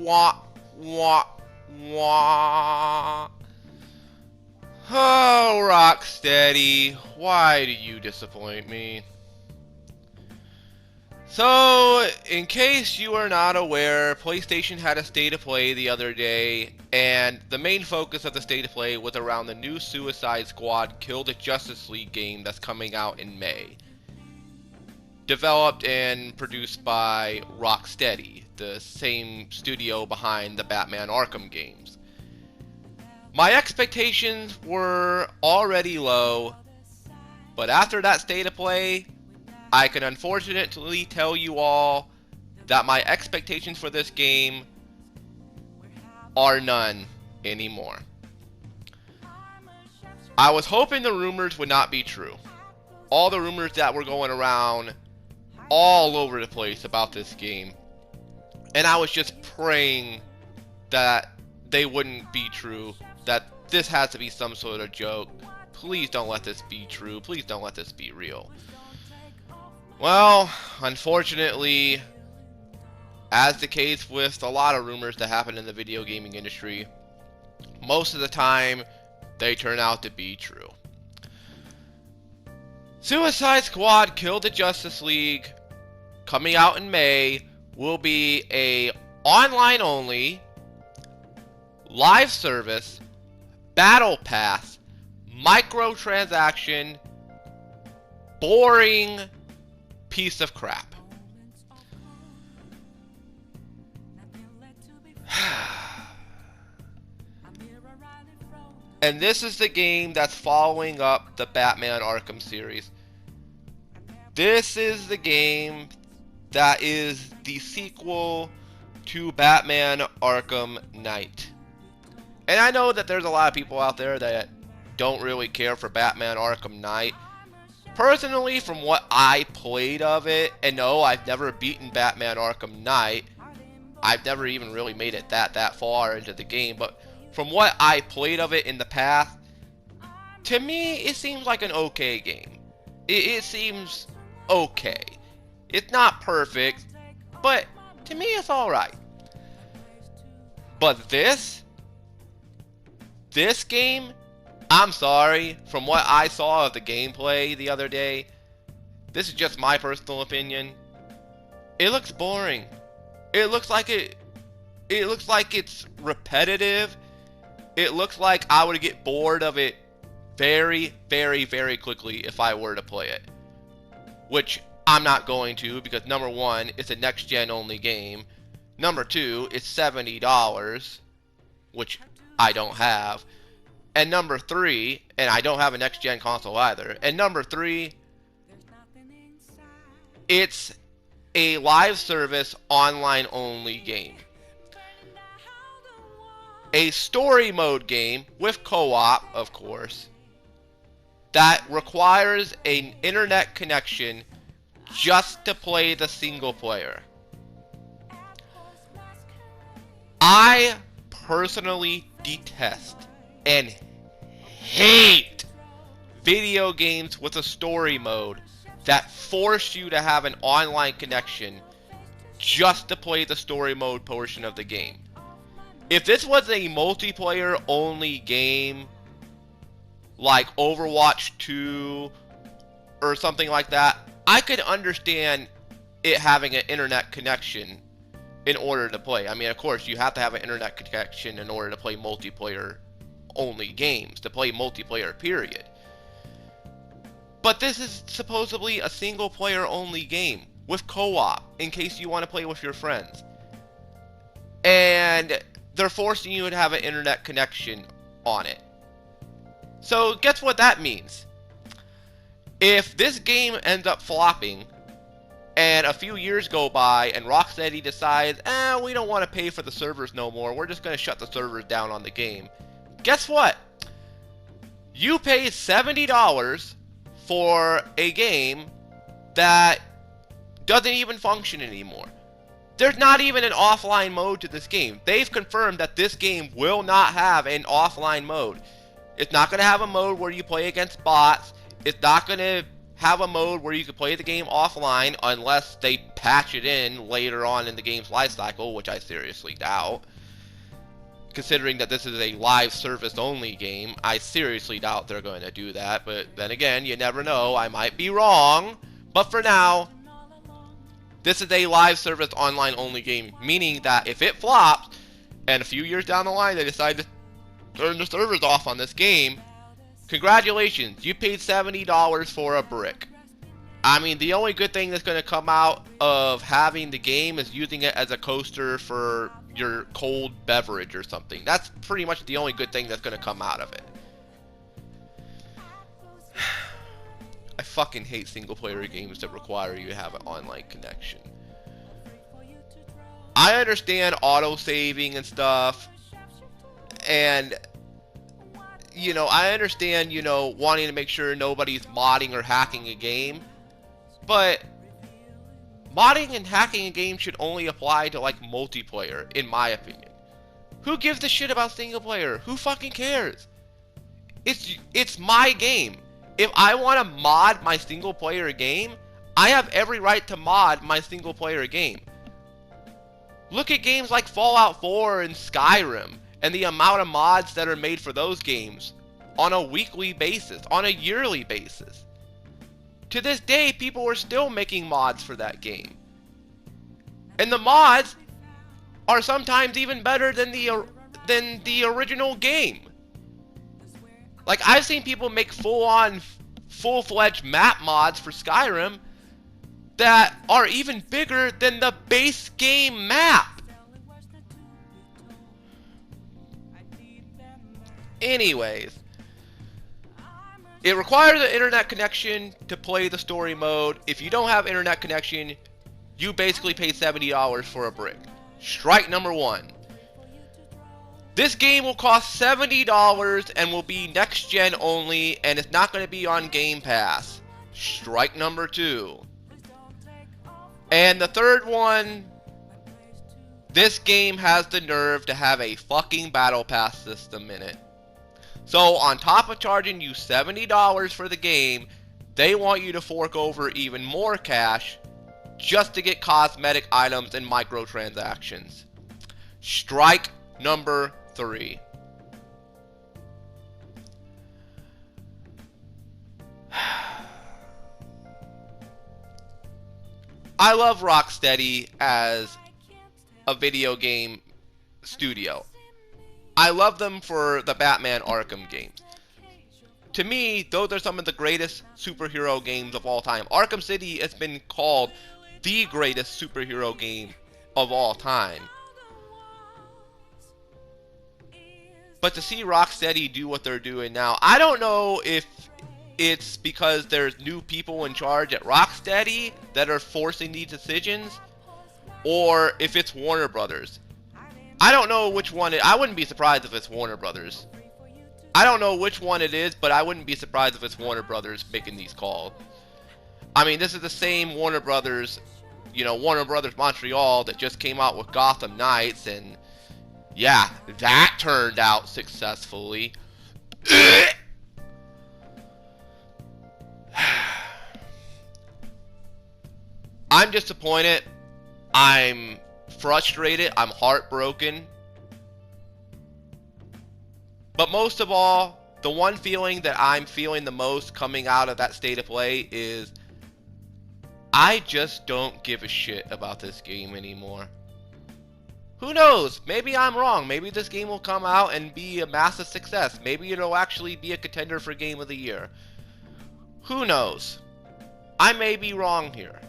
Wah, wah, wah. Oh, Rocksteady, why do you disappoint me? So, in case you are not aware, PlayStation had a State of Play the other day, and the main focus of the State of Play was around the new Suicide Squad Kill the Justice League game that's coming out in May. Developed and produced by Rocksteady, the same studio behind the Batman Arkham games. My expectations were already low, but after that State of Play, I can unfortunately tell you all that my expectations for this game are none anymore. I was hoping the rumors would not be true. All the rumors that were going around all over the place about this game. And I was just praying that they wouldn't be true, that this has to be some sort of joke. Please don't let this be true. Please don't let this be real. Well, unfortunately, as the case with a lot of rumors that happen in the video gaming industry, most of the time they turn out to be true. Suicide Squad Kill the Justice League, coming out in May, will be a online only, live service, battle pass, microtransaction, boring piece of crap. And this is the game that's following up the Batman Arkham series. This is the game that is the sequel to Batman Arkham Knight. And I know that there's a lot of people out there that don't really care for Batman Arkham Knight. Personally, from what I played of it, and no, I've never beaten Batman Arkham Knight. I've never even really made it that far into the game, but from what I played of it in the past, to me, it seems like an okay game. It seems okay. It's not perfect, but to me, it's alright. But this game, I'm sorry, from what I saw of the gameplay the other day, this is just my personal opinion, it looks boring. It looks like it's repetitive. It looks like I would get bored of it very, very, very quickly if I were to play it. Which I'm not going to, because number one, it's a next-gen only game. Number two, it's $70, which I don't have. And number three, and I don't have a next-gen console either. And number three, it's a live service online only game. A story mode game with co-op, of course, that requires an internet connection just to play the single player. I personally detest and hate video games with a story mode that force you to have an online connection just to play the story mode portion of the game. If this was a multiplayer only game like Overwatch 2 or something like that, I could understand it having an internet connection in order to play. I mean, of course, you have to have an internet connection in order to play multiplayer only games, to play multiplayer, period. But this is supposedly a single player only game with co-op in case you want to play with your friends. And they're forcing you to have an internet connection on it. So guess what that means? If this game ends up flopping and a few years go by and Rocksteady decides, we don't want to pay for the servers no more, we're just going to shut the servers down on the game. Guess what? You pay $70 for a game that doesn't even function anymore. There's not even an offline mode to this game. They've confirmed that this game will not have an offline mode. It's not going to have a mode where you play against bots. It's not going to have a mode where you can play the game offline unless they patch it in later on in the game's life cycle, which I seriously doubt. Considering that this is a live service only game, I seriously doubt they're going to do that. But then again, you never know, I might be wrong. But for now, this is a live service online only game, meaning that if it flops, and a few years down the line they decide to turn the servers off on this game, congratulations, you paid $70 for a brick. I mean, the only good thing that's going to come out of having the game is using it as a coaster for your cold beverage or something. That's pretty much the only good thing that's going to come out of it. I fucking hate single player games that require you to have an online connection. I understand auto saving and stuff, and you know, I understand, you know, wanting to make sure nobody's modding or hacking a game, but modding and hacking a game should only apply to like multiplayer, in my opinion. Who gives a shit about single player? Who fucking cares? It's my game. If I want to mod my single player game, I have every right to mod my single player game. Look at games like Fallout 4 and Skyrim, and the amount of mods that are made for those games on a weekly basis, on a yearly basis. To this day, people are still making mods for that game. And the mods are sometimes even better than the original game. Like, I've seen people make full-fledged map mods for Skyrim that are even bigger than the base game map. Anyways, it requires an internet connection to play the story mode. If you don't have internet connection, you basically pay $70 for a brick. Strike number one. This game will cost $70 and will be next gen only, and it's not going to be on Game Pass. Strike number two. And the third one, this game has the nerve to have a fucking battle pass system in it. So on top of charging you $70 for the game, they want you to fork over even more cash just to get cosmetic items and microtransactions. Strike number 3. I love Rocksteady as a video game studio. I love them for the Batman Arkham games. To me, those are some of the greatest superhero games of all time. Arkham City has been called the greatest superhero game of all time. But to see Rocksteady do what they're doing now, I don't know if it's because there's new people in charge at Rocksteady that are forcing these decisions, or if it's Warner Brothers. I don't know which one I wouldn't be surprised if it's Warner Brothers. I don't know which one it is, but I wouldn't be surprised if it's Warner Brothers making these calls. I mean, this is the same Warner Brothers, you know, Warner Brothers Montreal that just came out with Gotham Knights, and yeah, that turned out successfully. I'm disappointed. I'm frustrated. I'm heartbroken. But most of all, the one feeling that I'm feeling the most coming out of that state of play is I just don't give a shit about this game anymore. Who knows? Maybe I'm wrong. Maybe this game will come out and be a massive success. Maybe it'll actually be a contender for Game of the Year. Who knows? I may be wrong here.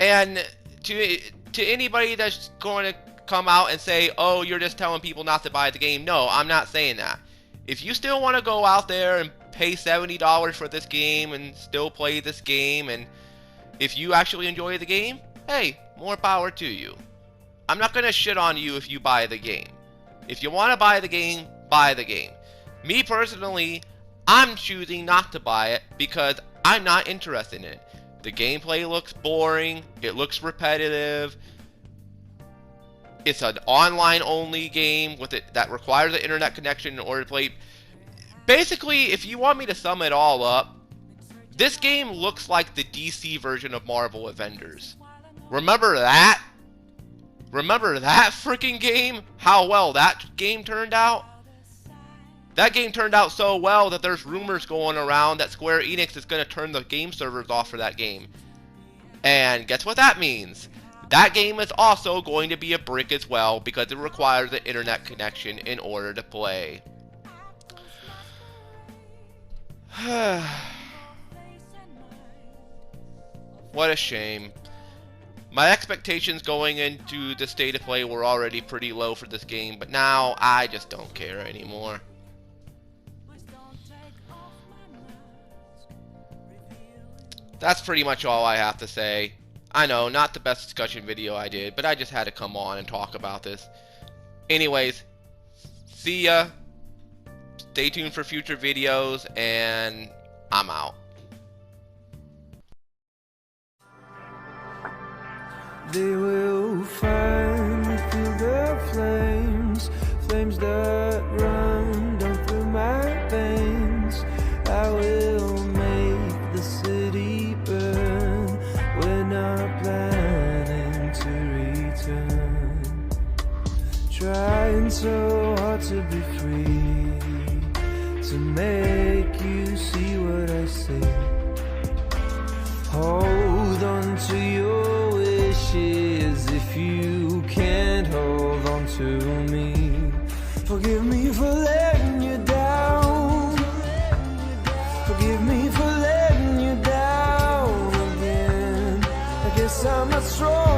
And to anybody that's going to come out and say, oh, you're just telling people not to buy the game. No, I'm not saying that. If you still want to go out there and pay $70 for this game and still play this game, and if you actually enjoy the game, hey, more power to you. I'm not going to shit on you if you buy the game. If you want to buy the game, buy the game. Me personally, I'm choosing not to buy it because I'm not interested in it. The gameplay looks boring. It looks repetitive. It's an online-only game with it that requires an internet connection in order to play. Basically, if you want me to sum it all up, This game looks like the DC version of Marvel Avengers. Remember that? Remember that freaking game? How well that game turned out? That game turned out so well that there's rumors going around that Square Enix is going to turn the game servers off for that game. And guess what that means? That game is also going to be a brick as well because it requires an internet connection in order to play. What a shame. My expectations going into the state of play were already pretty low for this game, but now I just don't care anymore. That's pretty much all I have to say. I know, not the best discussion video I did, but I just had to come on and talk about this. Anyways, see ya. Stay tuned for future videos, and I'm out. They will find me through the flames, flames that run down through my veins. I will make the city burn. We're not planning to return. Trying so hard to be free, to make you see what I see. Hold on to your wishes if you can't hold on to me. Forgive me for letting you down. Forgive me for letting you down again. I guess I'm not strong